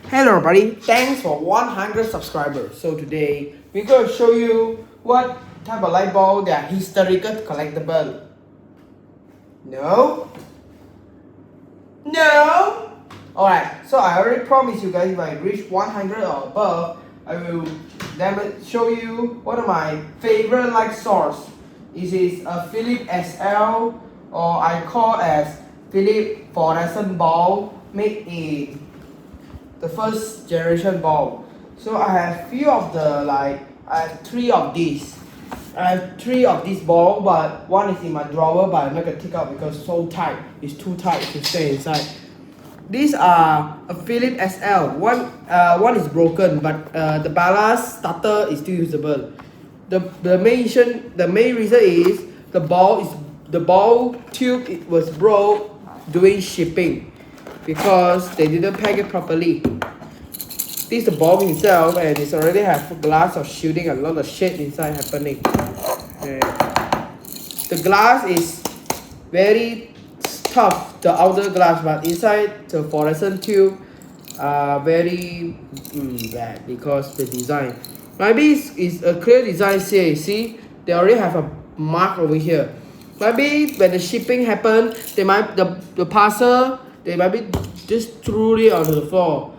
Hello everybody, thanks for 100 subscribers. So today we're going to show you what type of light bulb they are historical collectible. No? No? Alright, so I already promised you guys if I reach 100 or above, I will show you one of my favorite light source. This is a Philips SL, or I call as Philips fluorescent bulb, made in the first generation bulb. So I have few of I have three of these. I have three of these bulb, but one is in my drawer, but I'm not gonna take out because it's so tight. It's too tight to stay inside. These are a Philips SL. One is broken, but the ballast starter is still usable. The main reason is the bulb tube it was broke during shipping because they didn't pack it properly. This is the bulb itself, and it's already have glass of shielding, a lot of shit inside happening. And the glass is very tough, the outer glass, but inside the fluorescent tube are very bad because the design. Maybe it's a clear design here. See, they already have a mark over here. Maybe when the shipping happened, they might the parcel they might be just threw it onto the floor.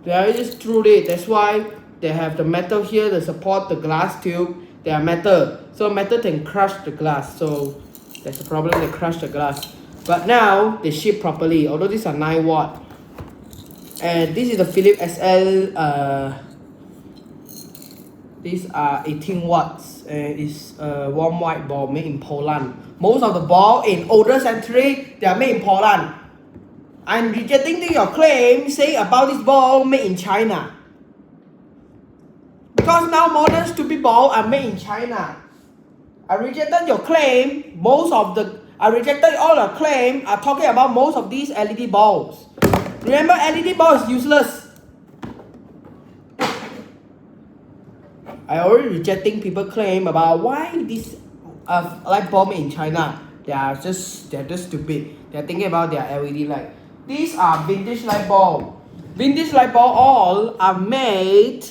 They just threw it. That's why they have the metal here to support the glass tube. They are metal, so metal can crush the glass. So that's the problem. They crush the glass. But now they ship properly. Although these are 9 watt, and this is the Philips SL. These are 18 watts, and it's a warm white bulb made in Poland. Most of the bulb in older century they are made in Poland. I'm rejecting your claim say about this bulb made in China. Because now modern stupid bulb are made in China. I rejected your claim. I rejected all the claim are talking about most of these LED bulbs. Remember, LED bulb is useless. I already rejecting people claim about why this light bulb made in China. They're just stupid. They're thinking about their LED light. These are vintage light bulb. Vintage light bulb all are made,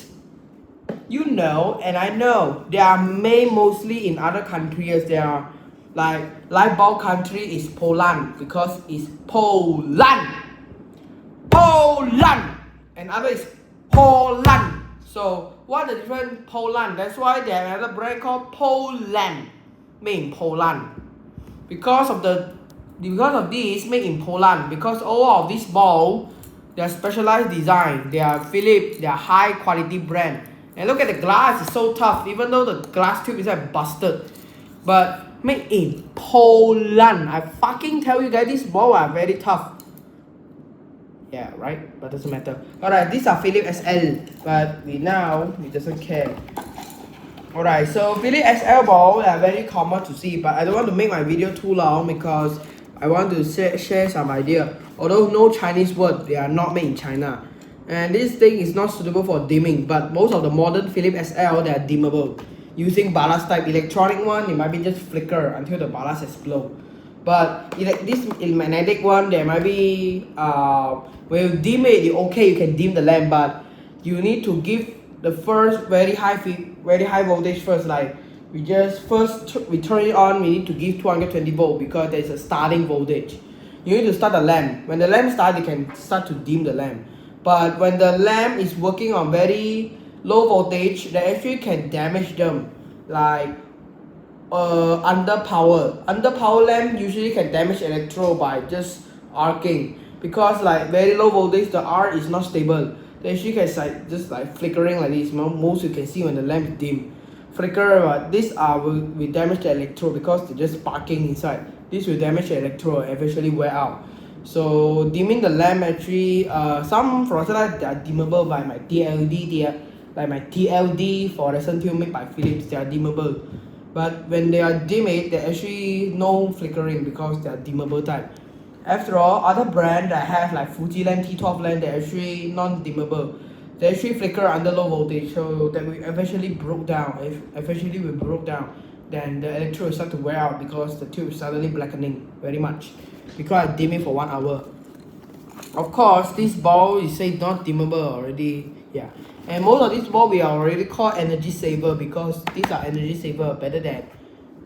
you know, and I know they are made mostly in other countries. They are like light bulb country is Poland because it's Poland. Poland, and other is Poland. So what the difference? Poland. That's why they have another brand called Poland, made in Poland. Because of this made in Poland, because all of these bulb, they are specialized design. They are Philips. They are high quality brand. And look at the glass. It's so tough. Even though the glass tube is like busted, but made in Poland. I fucking tell you guys, these bulb are very tough. Yeah, right? But doesn't matter. Alright, these are Philips SL, but we doesn't care. Alright, so Philips SL bulb are very common to see, but I don't want to make my video too long because I want to share some idea. Although no Chinese word, they are not made in China. And this thing is not suitable for dimming, but most of the modern Philips SL, they are dimmable. Using ballast type electronic one, it might be just flicker until the ballast explodes. But this magnetic one, there might be when you dim it, okay, you can dim the lamp, but you need to give the first very high voltage first. Like we turn it on, we need to give 220 volt because there's a starting voltage. You need to start the lamp. When the lamp starts, you can start to dim the lamp. But when the lamp is working on very low voltage, they actually can damage them. Like under power lamp usually can damage electrode by just arcing, because like very low voltage the arc is not stable. They actually can just flickering like this. Most you can see when the lamp is dim, flicker. But this will damage the electrode because they're just sparking inside. This will damage the electrode and eventually wear out. So dimming the lamp actually some fluorescent are dimmable by my TLD. Like my TLD fluorescent tube made by Philips, they are dimmable. But when they are dimmed, they actually no flickering because they are dimmable type. After all, other brands that have like Fuji lamp, T12 lamp, they're actually non-dimmable. They actually flicker under low voltage, so that will eventually broke down. Then the electrode will start to wear out because the tube is suddenly blackening very much. Because I dim it for 1 hour. Of course, this ball is say not dimmable already. Yeah. And most of these ball we are already called energy saver because these are energy saver better than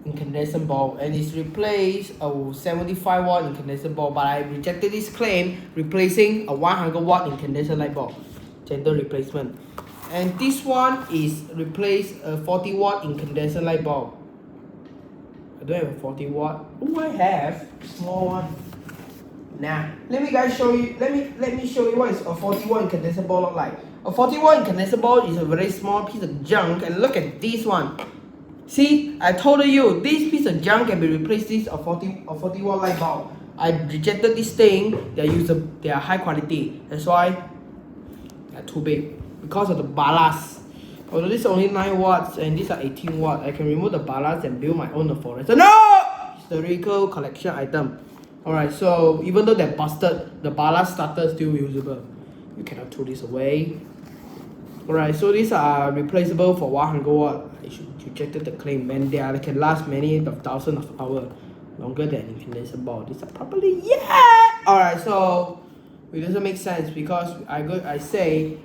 incandescent ball, and it's replaced a 75 watt incandescent ball, but I rejected this claim replacing a 100 watt incandescent light bulb. Gentle replacement. And this one is replace a 40 watt incandescent light bulb. I don't have a 40 watt. Oh, I have small one. Nah, let me show you what is a 40 watt incandescent ball look like. A 40 watt incandescent ball is a very small piece of junk, and look at this one. See, I told you this piece of junk can be replaced with a 40 watt light bulb. I rejected this thing. They are high quality. That's why they're too big because of the ballast. Although this is only 9 watts and these are 18 watts, I can remove the ballast and build my own fluorescent. No! Historical collection item. Alright, so even though they're busted, the ballast starter is still usable. You cannot throw this away. Alright, so these are replaceable for 100 watt. I should rejected the claim, and they can last many thousands of hours. Longer than incandescent ball. These are properly, yeah! Alright, so it doesn't make sense because I say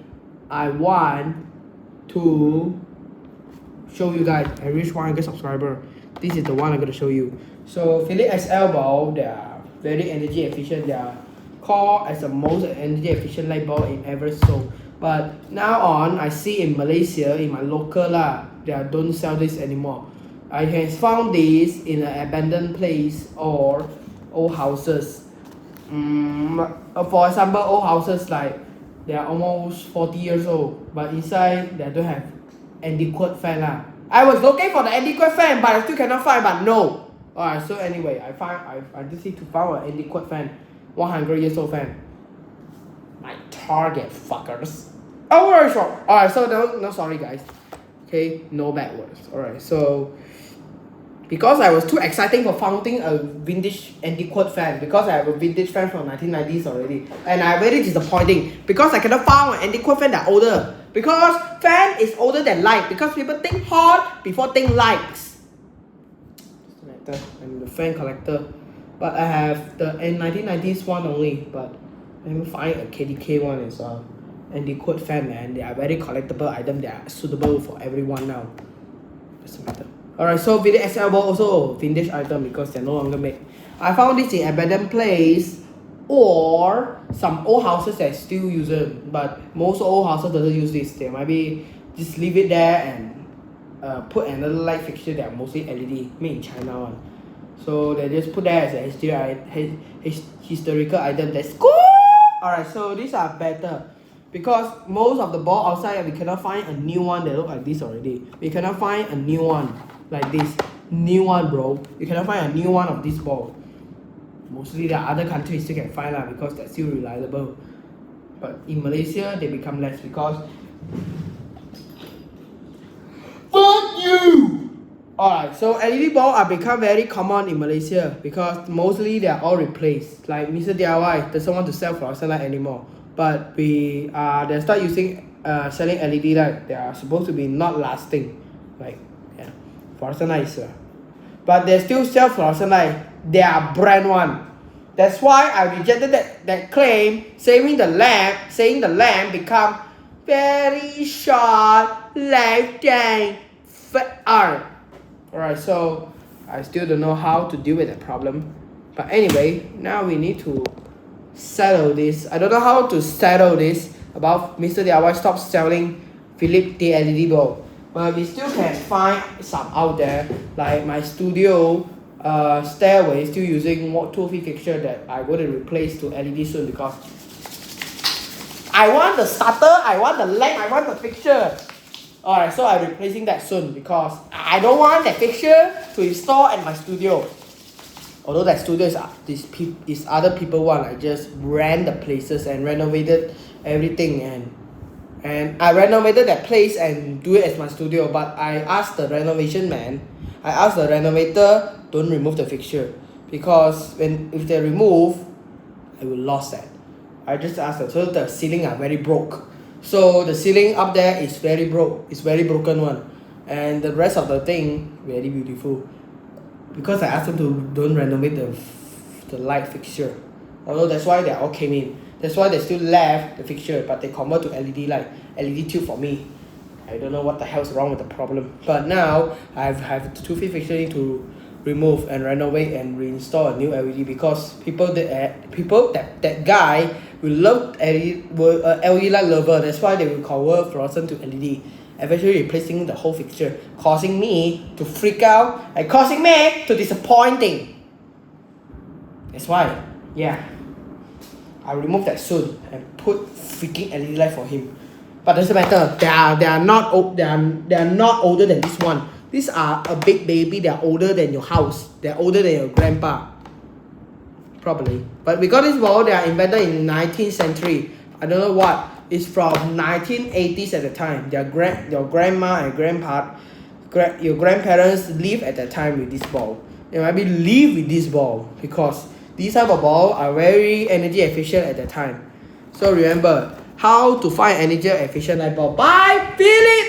I want to show you guys. I reach 100 subscriber. This is the one I'm gonna show you. So Philips XL bulb, they are very energy efficient. They are called as the most energy efficient light bulb in ever sold. But now on, I see in Malaysia, in my local they don't sell this anymore. I have found this in an abandoned place or old houses. For example, old houses like they are almost 40 years old, but inside they don't have adequate fan I was looking for the adequate fan, but I still cannot find. But no. Alright, so anyway, I just need to find an adequate fan, 100 years old fan. My target, fuckers. Oh, very short. Alright, so no, sorry guys. Okay, no bad words. Alright, so because I was too exciting for finding a vintage adequate fan, because I have a vintage fan from 1990s already, and I'm very disappointing because I cannot find an adequate fan that older. Because fan is older than light. Because people think hot before think lights. I'm the fan collector, but I have the 1990s one only. But let me find a KDK one as well. And the quote fan, man, they are very collectible items. They are suitable for everyone now. Doesn't matter. Alright, so Philips XL bulb also vintage item because they're no longer made. I found this in abandoned place or some old houses that still use it, but most old houses doesn't use this. They might be just leave it there and put another light fixture that are mostly LED, made in China one. So they just put that as a historical item. That's cool. Alright, so these are better because most of the ball outside we cannot find a new one that look like this already. We cannot find a new one like this. New one, bro. You cannot find a new one of this ball. Mostly the other countries still can find because they're still reliable. But in Malaysia they become less because fuck you! Alright, so LED bulb are become very common in Malaysia because mostly they are all replaced. Like Mr. DIY doesn't want to sell fluorescent light anymore. But they start using selling LED light. They are supposed to be not lasting. Like yeah, fluorescent light is but they still sell fluorescent light. They are brand one. That's why I rejected that claim saying the lamp become very short lifetime. Alright, so I still don't know how to deal with that problem. But anyway, now we need to settle this. I don't know how to settle this about Mr. DIY stop selling Philips LED bulb. But we still can find some out there. Like my studio stairway still using 2-3 fixture that I'm going to replace to LED soon because I want the starter, I want the lamp, I want the fixture. Alright, so I'm replacing that soon because I don't want that fixture to install at my studio. Although that studio is other people one. I just ran the places and renovated everything and I renovated that place and do it as my studio. But I asked the renovation man, I asked the renovator, don't remove the fixture because if they remove, I will lose that. I just asked them. So the ceiling are very broke. So the ceiling up there is very broke. It's very broken one, and the rest of the thing very beautiful. Because I asked them to don't renovate the light fixture. Although that's why they all came in. That's why they still left the fixture, but they convert to LED light, LED tube for me. I don't know what the hell's wrong with the problem. But now I have the 2-phase fixture need to remove and renovate and reinstall a new LED because that guy will love LED light lover. That's why they will convert fluorescent to LED, eventually replacing the whole fixture, causing me to freak out and causing me to disappointing. That's why, yeah, I'll remove that soon and put freaking LED light for him. But doesn't matter. They are not older than this one. These are a big baby. They are older than your house. They are older than your grandpa. Probably. But because this ball, they are invented in 19th century. I don't know what. It's from 1980s at the time. Your grandma and your grandparents live at that time with this ball. They might be live with this ball because these type of ball are very energy efficient at that time. So remember how to find energy efficient light bulb by Philips.